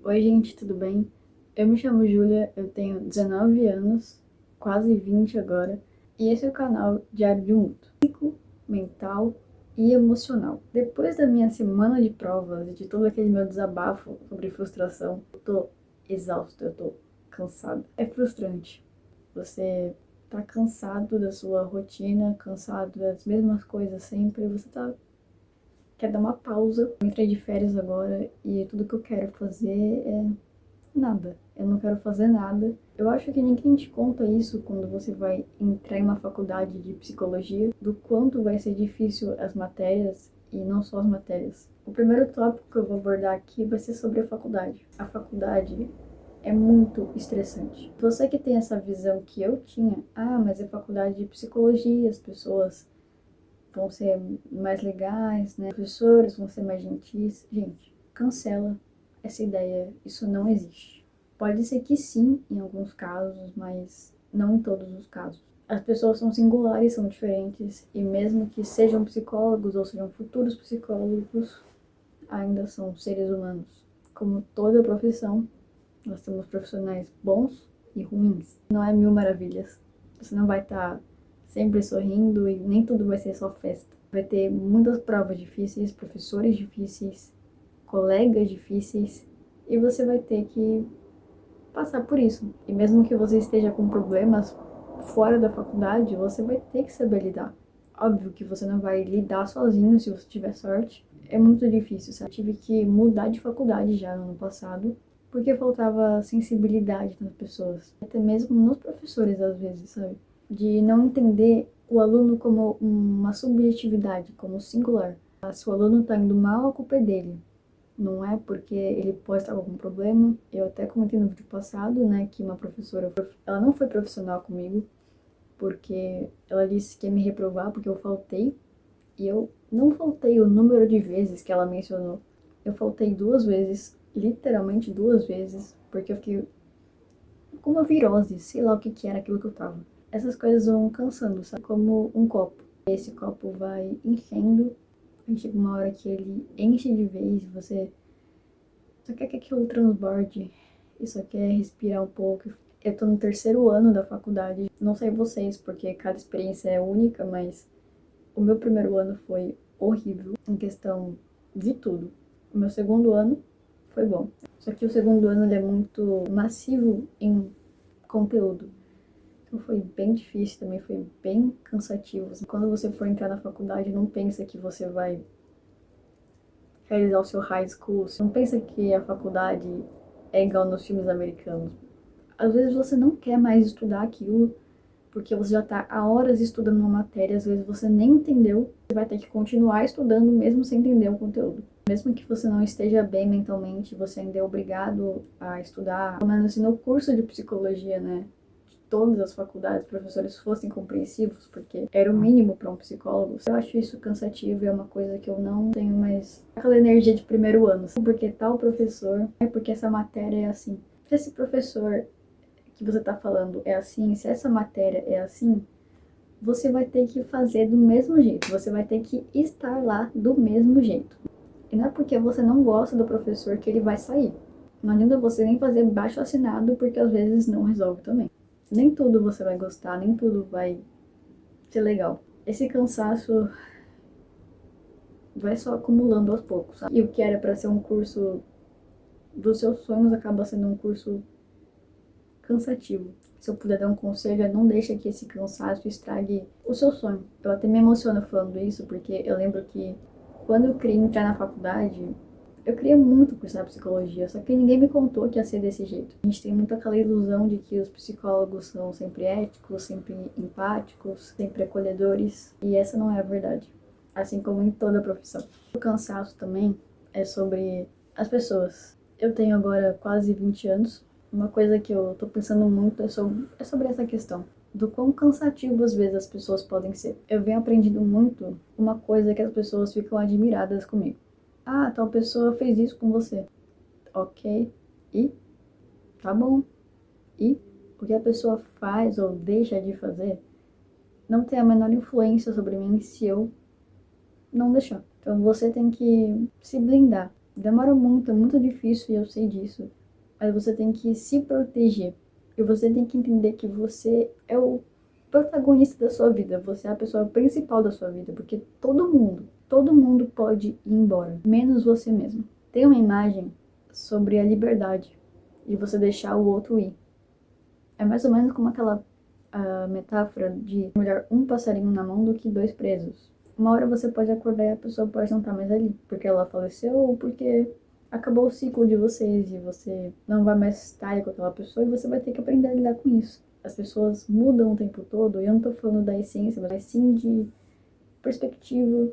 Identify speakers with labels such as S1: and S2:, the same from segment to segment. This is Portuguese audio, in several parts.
S1: Oi, gente, tudo bem? Eu me chamo Júlia, eu tenho 19 anos, quase 20 agora, e esse é o canal Diário de um Luto, físico, mental e emocional. Depois da minha semana de provas e de todo aquele meu desabafo sobre frustração, eu tô exausta, eu tô cansada. É frustrante. Você tá cansado da sua rotina, cansado das mesmas coisas sempre, quer dar uma pausa. Eu entrei de férias agora e tudo que eu quero fazer é nada. Eu não quero fazer nada. Eu acho que ninguém te conta isso quando você vai entrar em uma faculdade de psicologia, do quanto vai ser difícil as matérias e não só as matérias. O primeiro tópico que eu vou abordar aqui vai ser sobre a faculdade. A faculdade é muito estressante. Você que tem essa visão que eu tinha, mas é faculdade de psicologia, as pessoas vão ser mais legais, né? Os professores vão ser mais gentis. Gente, cancela essa ideia. Isso não existe. Pode ser que sim, em alguns casos, mas não em todos os casos. As pessoas são singulares, são diferentes, e mesmo que sejam psicólogos ou sejam futuros psicólogos, ainda são seres humanos. Como toda profissão, nós temos profissionais bons e ruins. Não é mil maravilhas. Você não vai estar sempre sorrindo e nem tudo vai ser só festa. Vai ter muitas provas difíceis, professores difíceis, colegas difíceis, e você vai ter que passar por isso. E mesmo que você esteja com problemas fora da faculdade, você vai ter que saber lidar. Óbvio que você não vai lidar sozinho se você tiver sorte. É muito difícil, sabe? Eu tive que mudar de faculdade já no ano passado, porque faltava sensibilidade nas pessoas. Até mesmo nos professores, às vezes, sabe? De não entender o aluno como uma subjetividade, como singular. Se o aluno tá indo mal, a culpa é dele. Não é porque ele pode estar com algum problema. Eu até comentei no vídeo passado, né, que uma professora, ela não foi profissional comigo, porque ela disse que ia me reprovar porque eu faltei, e eu não faltei o número de vezes que ela mencionou. Eu faltei 2 vezes, literalmente 2 vezes, porque eu fiquei com uma virose, sei lá o que que era aquilo que eu tava. Essas coisas vão cansando, sabe? Como um copo. Esse copo vai enchendo, aí chega uma hora que ele enche de vez, você só quer que aquilo transborde e só quer respirar um pouco. Eu tô no terceiro ano da faculdade, não sei vocês, porque cada experiência é única, mas o meu primeiro ano foi horrível em questão de tudo. O meu segundo ano foi bom. Só que o segundo ano ele é muito massivo em conteúdo. Então foi bem difícil também, foi bem cansativo. Quando você for entrar na faculdade, não pensa que você vai realizar o seu high school. Você não pensa que a faculdade é igual nos filmes americanos. Às vezes você não quer mais estudar aquilo, porque você já está há horas estudando uma matéria, às vezes você nem entendeu, você vai ter que continuar estudando mesmo sem entender o conteúdo. Mesmo que você não esteja bem mentalmente, você ainda é obrigado a estudar, pelo menos assim, no curso de psicologia, né? Todas as faculdades, os professores fossem compreensivos, porque era o mínimo para um psicólogo. Eu acho isso cansativo e é uma coisa que eu não tenho mais aquela energia de primeiro ano. Porque tal professor, é porque essa matéria é assim. Se esse professor que você está falando é assim, se essa matéria é assim, você vai ter que fazer do mesmo jeito, você vai ter que estar lá do mesmo jeito. E não é porque você não gosta do professor que ele vai sair. Não adianta você nem fazer baixo assinado, porque às vezes não resolve também. Nem tudo você vai gostar, nem tudo vai ser legal. Esse cansaço vai só acumulando aos poucos, sabe? E o que era para ser um curso dos seus sonhos acaba sendo um curso cansativo. Se eu puder dar um conselho, é não deixa que esse cansaço estrague o seu sonho. Eu até me emociono falando isso, porque eu lembro que quando eu queria entrar na faculdade, eu queria muito cursar psicologia, só que ninguém me contou que ia ser desse jeito. A gente tem muito aquela ilusão de que os psicólogos são sempre éticos, sempre empáticos, sempre acolhedores, e essa não é a verdade. Assim como em toda profissão. O cansaço também é sobre as pessoas. Eu tenho agora quase 20 anos. Uma coisa que eu tô pensando muito é sobre essa questão do quão cansativo às vezes as pessoas podem ser. Eu venho aprendendo muito uma coisa que as pessoas ficam admiradas comigo. Tal pessoa fez isso com você. Ok. E? Tá bom. E? O que a pessoa faz ou deixa de fazer não tem a menor influência sobre mim se eu não deixar. Então você tem que se blindar Demora muito, é muito difícil e eu sei disso. Mas você tem que se proteger. E você tem que entender que você é o protagonista da sua vida. Você é a pessoa principal da sua vida. Porque todo mundo pode ir embora. Menos você mesmo. Tem uma imagem sobre a liberdade. De você deixar o outro ir. É mais ou menos como aquela metáfora de melhor um passarinho na mão do que dois presos. Uma hora você pode acordar e a pessoa pode não estar mais ali, porque ela faleceu ou porque acabou o ciclo de vocês e você não vai mais estar com aquela pessoa e você vai ter que aprender a lidar com isso. As pessoas mudam o tempo todo e eu não tô falando da essência, mas sim de perspectiva,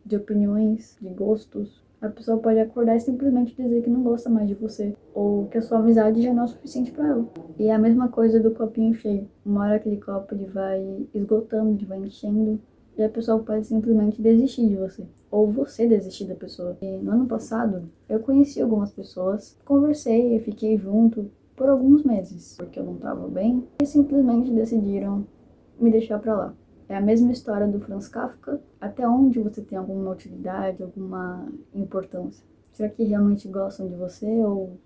S1: de opiniões, de gostos. A pessoa pode acordar e simplesmente dizer que não gosta mais de você, ou que a sua amizade já não é o suficiente para ela. E é a mesma coisa do copinho cheio. Uma hora aquele copo ele vai esgotando, ele vai enchendo, e a pessoa pode simplesmente desistir de você. Ou você desistir da pessoa. E no ano passado, eu conheci algumas pessoas, conversei e fiquei junto por alguns meses, porque eu não estava bem, e simplesmente decidiram me deixar pra lá. É a mesma história do Franz Kafka. Até onde você tem alguma utilidade, alguma importância? Será que realmente gostam de você ou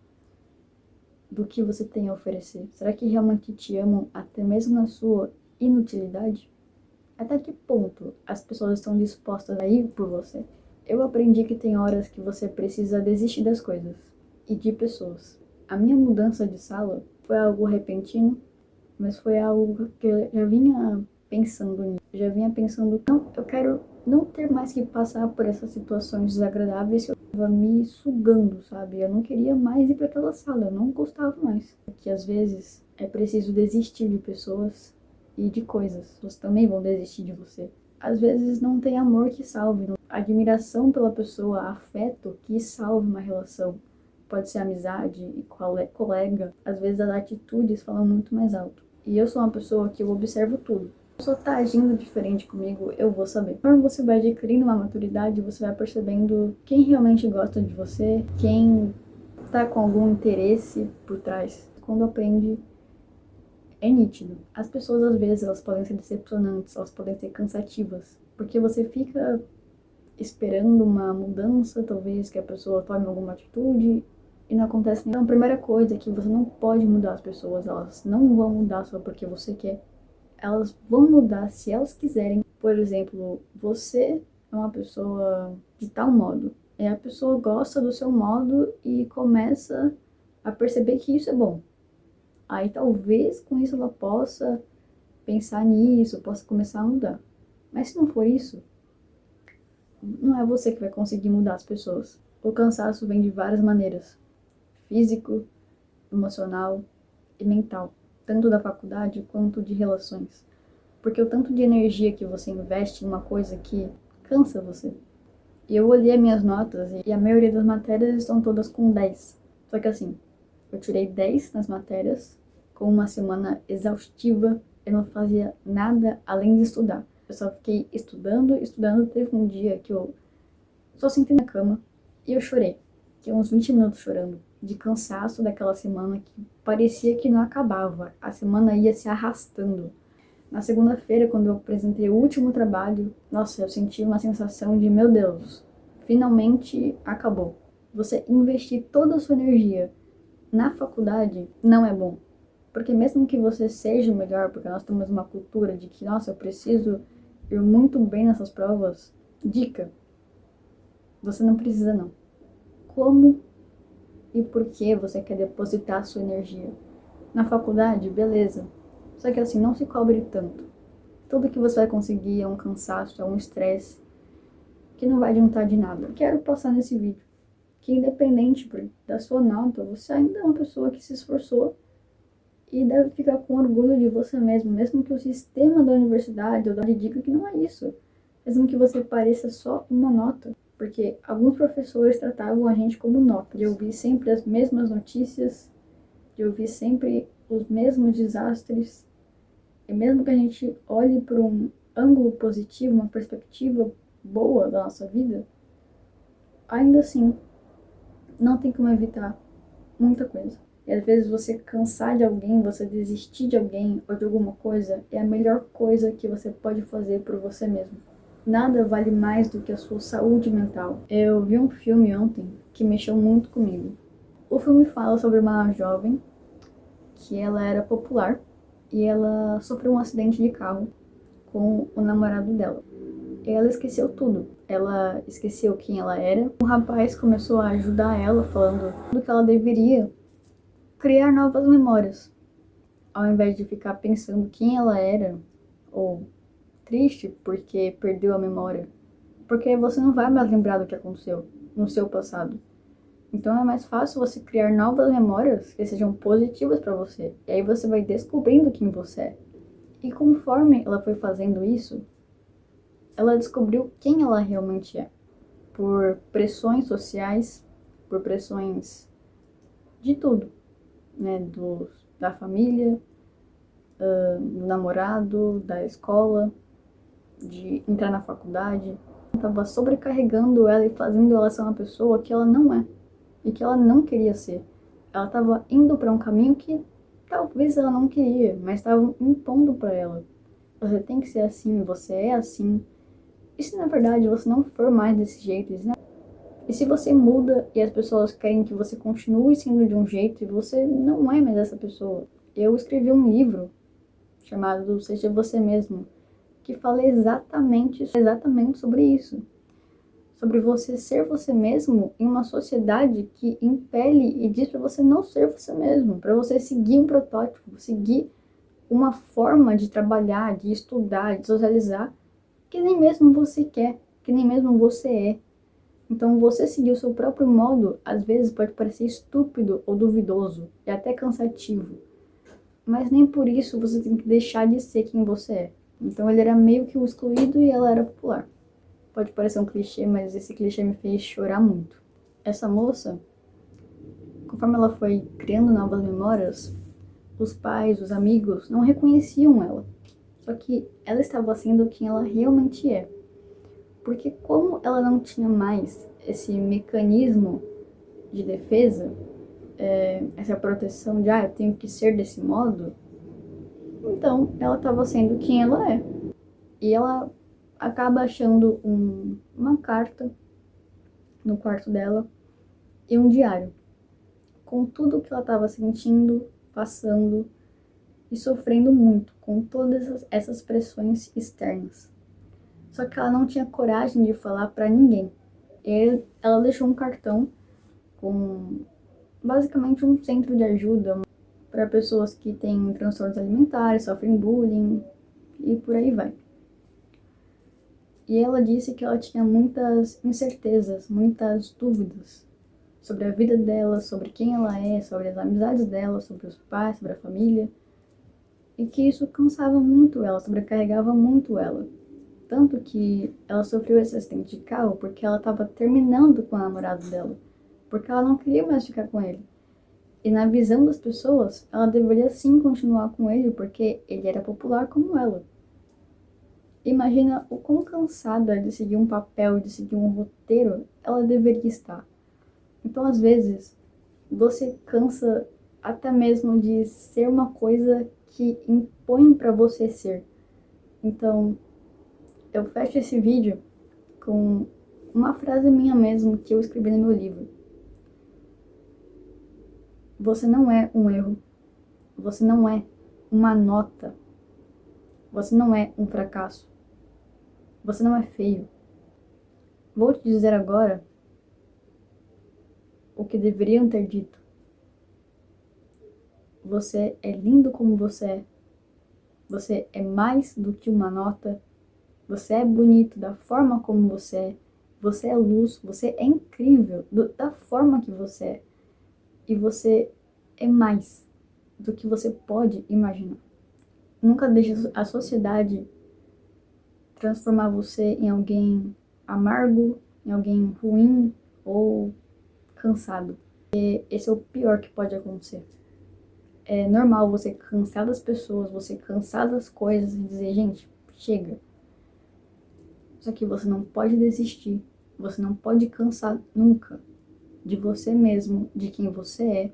S1: do que você tem a oferecer? Será que realmente te amam até mesmo na sua inutilidade? Até que ponto as pessoas estão dispostas a ir por você? Eu aprendi que tem horas que você precisa desistir das coisas e de pessoas. A minha mudança de sala foi algo repentino, mas foi algo que eu já vinha pensando nisso. Eu já vinha pensando, não, eu quero não ter mais que passar por essas situações desagradáveis que eu estava me sugando, sabe? Eu não queria mais ir para aquela sala, eu não gostava mais. Porque às vezes é preciso desistir de pessoas e de coisas. Elas também vão desistir de você. Às vezes não tem amor que salve, não. Admiração pela pessoa, afeto que salve uma relação. Pode ser amizade e colega. Às vezes as atitudes falam muito mais alto. E eu sou uma pessoa que eu observo tudo. Se a pessoa tá agindo diferente comigo, eu vou saber. Quando você vai adquirindo uma maturidade, você vai percebendo quem realmente gosta de você, quem tá com algum interesse por trás. Quando aprende, é nítido. As pessoas, às vezes, elas podem ser decepcionantes, elas podem ser cansativas. Porque você fica esperando uma mudança, talvez que a pessoa tome alguma atitude e não acontece nenhuma. Então, a primeira coisa é que você não pode mudar as pessoas, elas não vão mudar só porque você quer. Elas vão mudar se elas quiserem. Por exemplo, você é uma pessoa de tal modo, e a pessoa gosta do seu modo e começa a perceber que isso é bom. Aí talvez com isso ela possa pensar nisso, possa começar a mudar. Mas se não for isso, não é você que vai conseguir mudar as pessoas. O cansaço vem de várias maneiras: físico, emocional e mental, tanto da faculdade quanto de relações. Porque o tanto de energia que você investe em uma coisa que cansa você. E eu olhei as minhas notas e a maioria das matérias estão todas com 10. Só que assim, eu tirei 10 nas matérias, com uma semana exaustiva, eu não fazia nada além de estudar. Eu só fiquei estudando, estudando. Teve um dia que eu só sentei na cama e eu chorei. Fiquei uns 20 minutos chorando, de cansaço daquela semana que parecia que não acabava. A semana ia se arrastando. Na segunda-feira, quando eu apresentei o último trabalho, nossa, eu senti uma sensação de, meu Deus, finalmente acabou. Você investir toda a sua energia na faculdade não é bom. Porque mesmo que você seja o melhor, porque nós temos uma cultura de que, nossa, eu preciso ir muito bem nessas provas, dica, você não precisa não. Como e por que você quer depositar sua energia? Na faculdade, beleza. Só que assim, não se cobre tanto. Tudo que você vai conseguir é um cansaço, é um estresse, que não vai adiantar de nada. Quero passar nesse vídeo que independente da sua nota, você ainda é uma pessoa que se esforçou e deve ficar com orgulho de você mesmo, mesmo que o sistema da universidade ou da diga que não é isso. Mesmo que você pareça só uma nota. Porque alguns professores tratavam a gente como nota, de ouvir sempre as mesmas notícias, de ouvir sempre os mesmos desastres. E mesmo que a gente olhe por um ângulo positivo, uma perspectiva boa da nossa vida, ainda assim, não tem como evitar muita coisa. E às vezes você cansar de alguém, você desistir de alguém ou de alguma coisa, é a melhor coisa que você pode fazer por você mesmo. Nada vale mais do que a sua saúde mental. Eu vi um filme ontem que mexeu muito comigo. O filme fala sobre uma jovem que ela era popular e ela sofreu um acidente de carro com o namorado dela. Ela esqueceu tudo. Ela esqueceu quem ela era. O rapaz começou a ajudar ela, falando tudo que ela deveria criar novas memórias. Ao invés de ficar pensando quem ela era, ou triste porque perdeu a memória. Porque você não vai mais lembrar do que aconteceu no seu passado. Então é mais fácil você criar novas memórias que sejam positivas para você. E aí você vai descobrindo quem você é. E conforme ela foi fazendo isso, ela descobriu quem ela realmente é. Por pressões sociais, por pressões de tudo, né? Da família, do namorado, da escola, de entrar na faculdade. Tava sobrecarregando ela e fazendo ela ser uma pessoa que ela não é e que ela não queria ser. Ela tava indo para um caminho que talvez ela não queria, mas estavam impondo para ela. Você tem que ser assim, você é assim. E se na verdade você não for mais desse jeito, né? E se você muda e as pessoas querem que você continue sendo de um jeito e você não é mais essa pessoa? Eu escrevi um livro chamado Seja Você Mesmo, que fala exatamente sobre isso. Sobre você ser você mesmo em uma sociedade que impele e diz para você não ser você mesmo, para você seguir um protótipo, seguir uma forma de trabalhar, de estudar, de socializar, que nem mesmo você quer, que nem mesmo você é. Então, você seguir o seu próprio modo, às vezes pode parecer estúpido ou duvidoso, e até cansativo. Mas nem por isso você tem que deixar de ser quem você é. Então, ele era meio que o excluído e ela era popular. Pode parecer um clichê, mas esse clichê me fez chorar muito. Essa moça, conforme ela foi criando novas memórias, os pais, os amigos não reconheciam ela. Só que ela estava sendo quem ela realmente é. Porque como ela não tinha mais esse mecanismo de defesa, essa proteção de, eu tenho que ser desse modo, então ela estava sendo quem ela é. E ela acaba achando uma carta no quarto dela e um diário, com tudo que ela estava sentindo, passando e sofrendo muito, com todas essas pressões externas. Só que ela não tinha coragem de falar para ninguém. Ela deixou um cartão com basicamente um centro de ajuda para pessoas que têm transtornos alimentares, sofrem bullying e por aí vai. E ela disse que ela tinha muitas incertezas, muitas dúvidas sobre a vida dela, sobre quem ela é, sobre as amizades dela, sobre os pais, sobre a família. E que isso cansava muito ela, sobrecarregava muito ela. Tanto que ela sofreu esse acidente de carro porque ela estava terminando com o namorado dela. Porque ela não queria mais ficar com ele. E na visão das pessoas, ela deveria sim continuar com ele porque ele era popular como ela. Imagina o quão cansada de seguir um papel, de seguir um roteiro ela deveria estar. Então, às vezes, você cansa até mesmo de ser uma coisa que impõe para você ser. Então, eu fecho esse vídeo com uma frase minha mesmo que eu escrevi no meu livro. Você não é um erro. Você não é uma nota. Você não é um fracasso. Você não é feio. Vou te dizer agora o que deveriam ter dito. Você é lindo como você é. Você é mais do que uma nota. Você é bonito da forma como você é. Você é luz. Você é incrível da forma que você é. E você é mais do que você pode imaginar. Nunca deixe a sociedade transformar você em alguém amargo, em alguém ruim ou cansado. E esse é o pior que pode acontecer. É normal você cansar das pessoas, você cansar das coisas e dizer, gente, chega. Só que você não pode desistir. Você não pode cansar nunca de você mesmo, de quem você é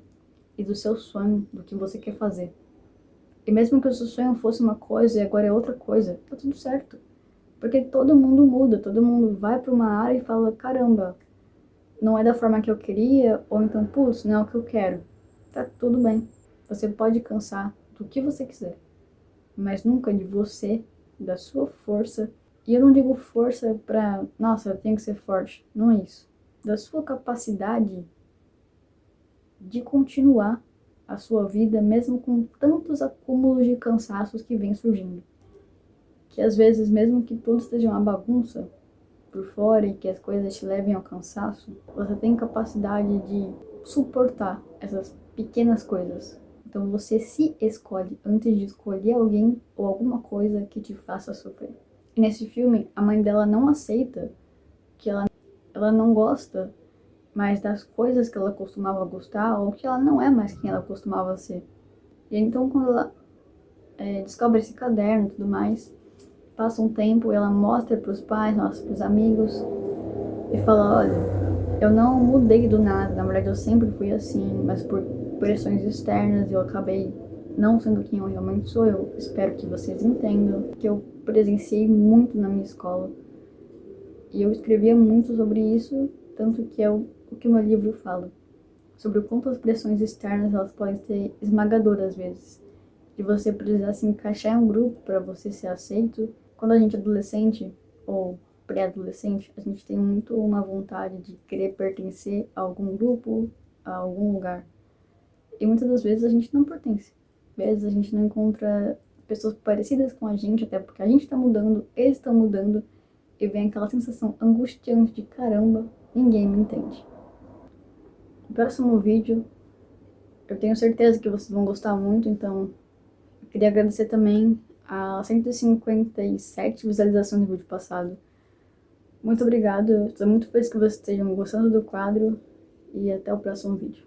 S1: e do seu sonho, do que você quer fazer. E mesmo que o seu sonho fosse uma coisa e agora é outra coisa, tá tudo certo. Porque todo mundo muda, todo mundo vai para uma área e fala, caramba, não é da forma que eu queria, ou então, putz, não é o que eu quero. Tá tudo bem. Você pode cansar do que você quiser, mas nunca de você, da sua força. E eu não digo força pra, nossa, eu tenho que ser forte. Não é isso. Da sua capacidade de continuar a sua vida, mesmo com tantos acúmulos de cansaços que vêm surgindo. Que às vezes, mesmo que tudo esteja uma bagunça por fora e que as coisas te levem ao cansaço, você tem capacidade de suportar essas pequenas coisas. Então você se escolhe antes de escolher alguém ou alguma coisa que te faça sofrer. E nesse filme, a mãe dela não aceita que ela não gosta mais das coisas que ela costumava gostar ou que ela não é mais quem ela costumava ser. E então quando ela descobre esse caderno e tudo mais, passa um tempo e ela mostra para os pais, mostra para os amigos e fala, olha, eu não mudei do nada, na verdade eu sempre fui assim, mas por pressões externas eu acabei não sendo quem eu realmente sou. Eu espero que vocês entendam que eu presenciei muito na minha escola e eu escrevia muito sobre isso, tanto que é o que meu livro fala, sobre o quanto as pressões externas elas podem ser esmagadoras às vezes, de você precisar se encaixar em um grupo para você ser aceito. Quando a gente é adolescente ou pré-adolescente, a gente tem muito uma vontade de querer pertencer a algum grupo, a algum lugar. E muitas das vezes a gente não pertence. Às vezes a gente não encontra pessoas parecidas com a gente, até porque a gente tá mudando, eles estão mudando, e vem aquela sensação angustiante de caramba, ninguém me entende. No próximo vídeo, eu tenho certeza que vocês vão gostar muito, então eu queria agradecer também a 157 visualizações do vídeo passado. Muito obrigado, estou muito feliz que vocês estejam gostando do quadro e até o próximo vídeo.